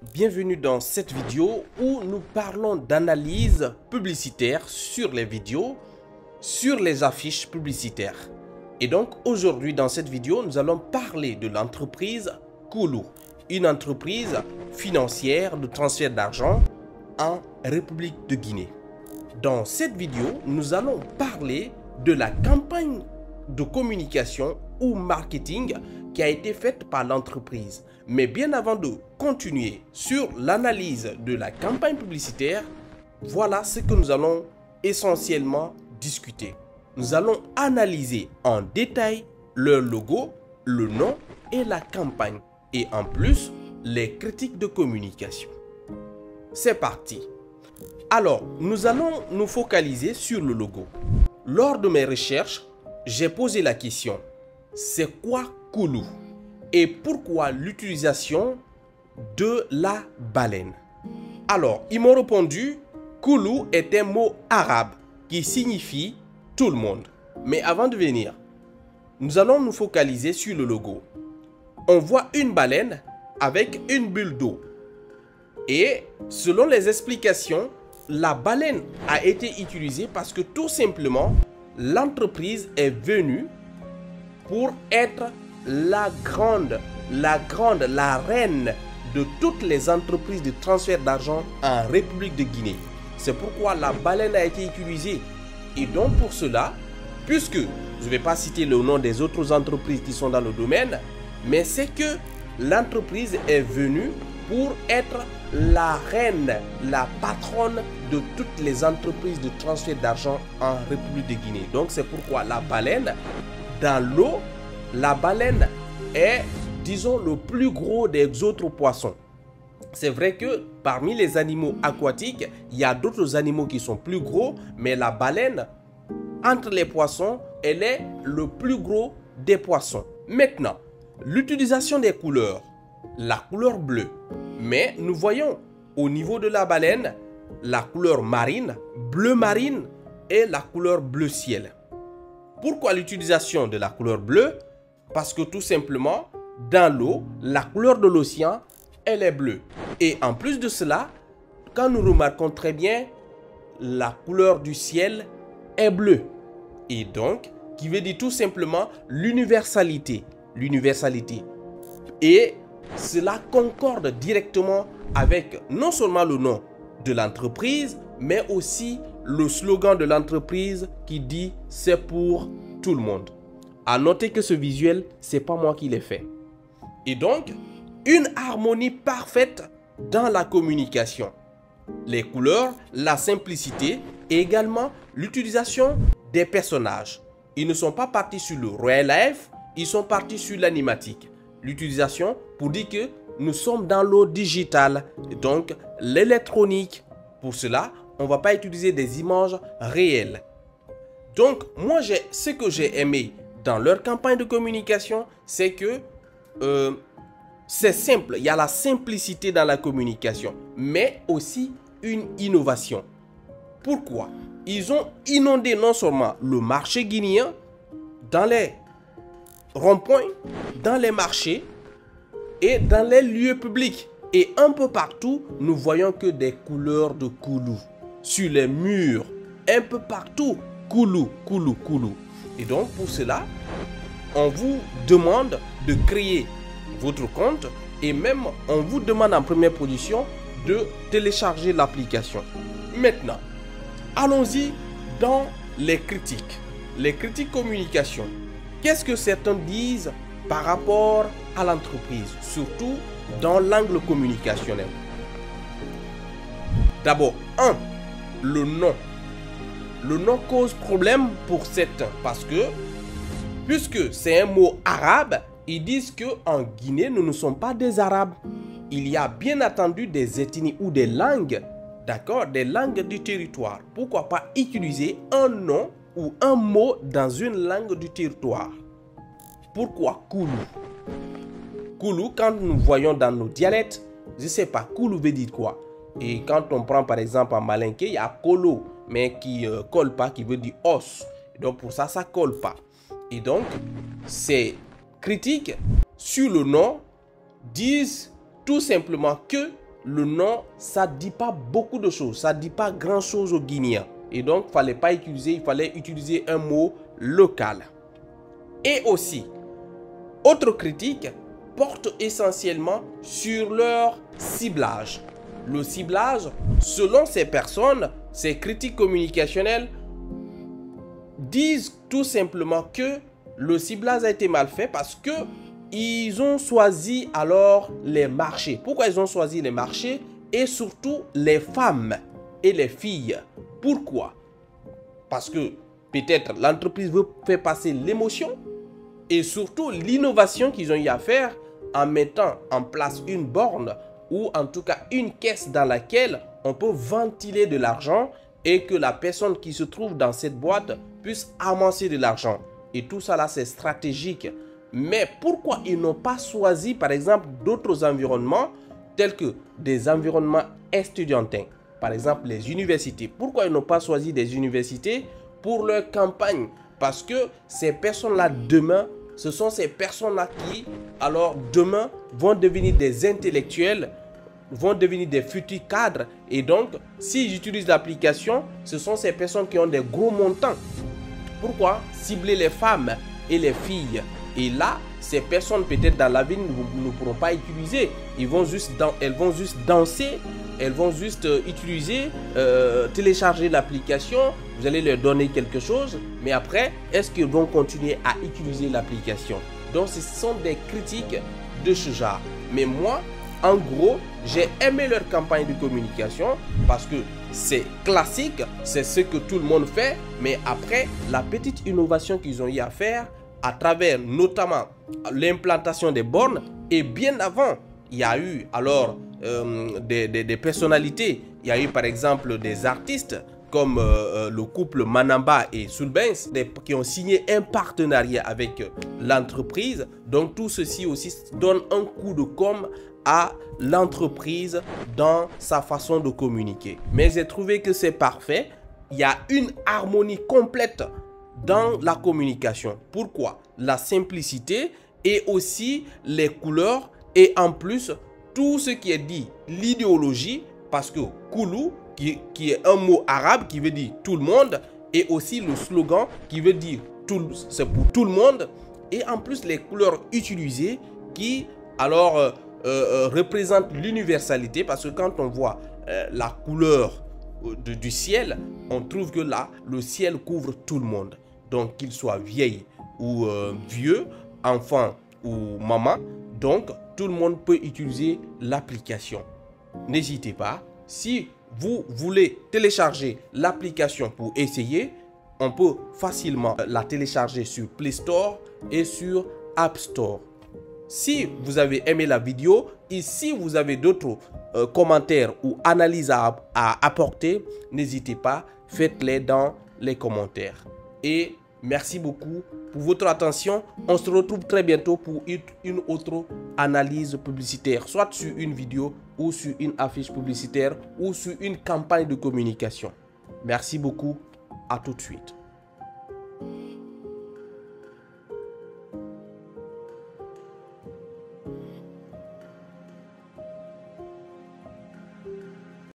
Bienvenue dans cette vidéo où nous parlons d'analyse publicitaire sur les vidéos, sur les affiches publicitaires. Et donc aujourd'hui dans cette vidéo, nous allons parler de l'entreprise Koulou, une entreprise financière de transfert d'argent en République de Guinée. Dans cette vidéo, nous allons parler de la campagne de communication ou marketing qui a été faite par l'entreprise. Mais bien avant de continuer sur l'analyse de la campagne publicitaire, voilà ce que nous allons essentiellement discuter. Nous allons analyser en détail leur logo, le nom et la campagne. Et en plus, les critiques de communication. C'est parti. Alors, nous allons nous focaliser sur le logo. Lors de mes recherches, j'ai posé la question, c'est quoi Koulou? Et pourquoi l'utilisation de la baleine? Alors, ils m'ont répondu, Koulou est un mot arabe qui signifie tout le monde. Mais avant de venir, nous allons nous focaliser sur le logo. On voit une baleine avec une bulle d'eau. Et selon les explications, la baleine a été utilisée parce que tout simplement, l'entreprise est venue pour être la reine de toutes les entreprises de transfert d'argent en République de Guinée. C'est pourquoi la baleine a été utilisée. Et donc pour cela, puisque je ne vais pas citer le nom des autres entreprises qui sont dans le domaine, mais c'est que l'entreprise est venue pour être la reine, la patronne de toutes les entreprises de transfert d'argent en République de Guinée. Donc c'est pourquoi la baleine, dans l'eau, la baleine est, disons, le plus gros des autres poissons. C'est vrai que parmi les animaux aquatiques, il y a d'autres animaux qui sont plus gros, mais la baleine, entre les poissons, elle est le plus gros des poissons. Maintenant, l'utilisation des couleurs. La couleur bleue. Mais nous voyons au niveau de la baleine, la couleur marine, bleu marine et la couleur bleu ciel. Pourquoi l'utilisation de la couleur bleue? Parce que tout simplement, dans l'eau, la couleur de l'océan, elle est bleue. Et en plus de cela, quand nous remarquons très bien, la couleur du ciel est bleue. Et donc, qui veut dire tout simplement l'universalité. L'universalité. Et cela concorde directement avec non seulement le nom de l'entreprise, mais aussi le slogan de l'entreprise qui dit « c'est pour tout le monde ». À noter que ce visuel, c'est pas moi qui l'ai fait. Et donc, une harmonie parfaite dans la communication. Les couleurs, la simplicité et également l'utilisation des personnages. Ils ne sont pas partis sur le Royal Life, ils sont partis sur l'animatique. L'utilisation pour dire que nous sommes dans l'eau digitale, donc l'électronique. Pour cela, on ne va pas utiliser des images réelles. Donc, moi, ce que j'ai aimé dans leur campagne de communication, c'est que c'est simple. Il y a la simplicité dans la communication, mais aussi une innovation. Pourquoi? Ils ont inondé non seulement le marché guinéen dans les ronds-points, dans les marchés et dans les lieux publics. Et un peu partout, nous voyons que des couleurs de Koulou. Sur les murs, un peu partout, Koulou, Koulou, Koulou. Et donc pour cela, on vous demande de créer votre compte et même on vous demande en première position de télécharger l'application. Maintenant, allons-y dans les critiques. Les critiques communication. Qu'est-ce que certains disent par rapport à l'entreprise, surtout dans l'angle communicationnel? D'abord, le nom. Le nom cause problème pour certains parce que, puisque c'est un mot arabe, ils disent qu'en Guinée, nous ne sommes pas des Arabes. Il y a bien entendu des ethnies ou des langues, d'accord, des langues du territoire. Pourquoi pas utiliser un nom ou un mot dans une langue du territoire? Pourquoi Koulou? Koulou, quand nous voyons dans nos dialectes, je ne sais pas, Koulou veut dire quoi? Et quand on prend par exemple en malinké, il y a Kolo, mais qui ne colle pas, qui veut dire os. Donc pour ça, ça ne colle pas. Et donc, ces critiques sur le nom disent tout simplement que le nom, ça ne dit pas beaucoup de choses. Ça ne dit pas grand-chose aux Guinéens. Et donc, il fallait utiliser un mot local. Et aussi, autre critique porte essentiellement sur leur ciblage. Le ciblage, selon ces personnes, ces critiques communicationnelles, disent tout simplement que le ciblage a été mal fait parce que ils ont choisi alors les marchés. Pourquoi ils ont choisi les marchés et surtout les femmes et les filles? Pourquoi? Parce que peut-être l'entreprise veut faire passer l'émotion et surtout l'innovation qu'ils ont eu à faire en mettant en place une borne ou en tout cas une caisse dans laquelle on peut ventiler de l'argent et que la personne qui se trouve dans cette boîte puisse amasser de l'argent. Et tout ça là, c'est stratégique. Mais pourquoi ils n'ont pas choisi par exemple d'autres environnements tels que des environnements estudiantins? Par exemple les universités. Pourquoi ils n'ont pas choisi des universités pour leur campagne? Parce que ces personnes-là demain, ce sont ces personnes-là qui, alors demain, vont devenir des intellectuels, vont devenir des futurs cadres. Et donc, si j'utilise l'application, ce sont ces personnes qui ont des gros montants. Pourquoi cibler les femmes et les filles? Et là, ces personnes, peut-être dans l'avenir, ne pourront pas utiliser. Elles vont juste danser, elles vont juste utiliser, télécharger l'application. Vous allez leur donner quelque chose, mais après, est-ce qu'ils vont continuer à utiliser l'application? Donc, ce sont des critiques de ce genre. Mais moi, en gros, j'ai aimé leur campagne de communication parce que c'est classique, c'est ce que tout le monde fait. Mais après, la petite innovation qu'ils ont eu à faire, à travers notamment l'implantation des bornes, et bien avant, il y a eu alors des personnalités. Il y a eu par exemple des artistes comme le couple Manamba et Soulbens qui ont signé un partenariat avec l'entreprise. Donc tout ceci aussi donne un coup de com' à l'entreprise dans sa façon de communiquer. Mais j'ai trouvé que c'est parfait. Il y a une harmonie complète dans la communication. Pourquoi? La simplicité et aussi les couleurs et en plus tout ce qui est dit, l'idéologie, parce que Koulou qui est un mot arabe qui veut dire tout le monde, et aussi le slogan qui veut dire c'est pour tout le monde, et en plus les couleurs utilisées qui alors représentent l'universalité, parce que quand on voit la couleur du ciel, on trouve que là le ciel couvre tout le monde. Donc qu'il soit vieil ou vieux, enfant ou maman, donc tout le monde peut utiliser l'application. N'hésitez pas, si vous voulez télécharger l'application pour essayer, on peut facilement la télécharger sur Play Store et sur App Store. Si vous avez aimé la vidéo et si vous avez d'autres commentaires ou analyses à apporter, n'hésitez pas, faites-les dans les commentaires. Et merci beaucoup pour votre attention. On se retrouve très bientôt pour une autre analyse publicitaire, soit sur une vidéo ou sur une affiche publicitaire ou sur une campagne de communication. Merci beaucoup. À tout de suite.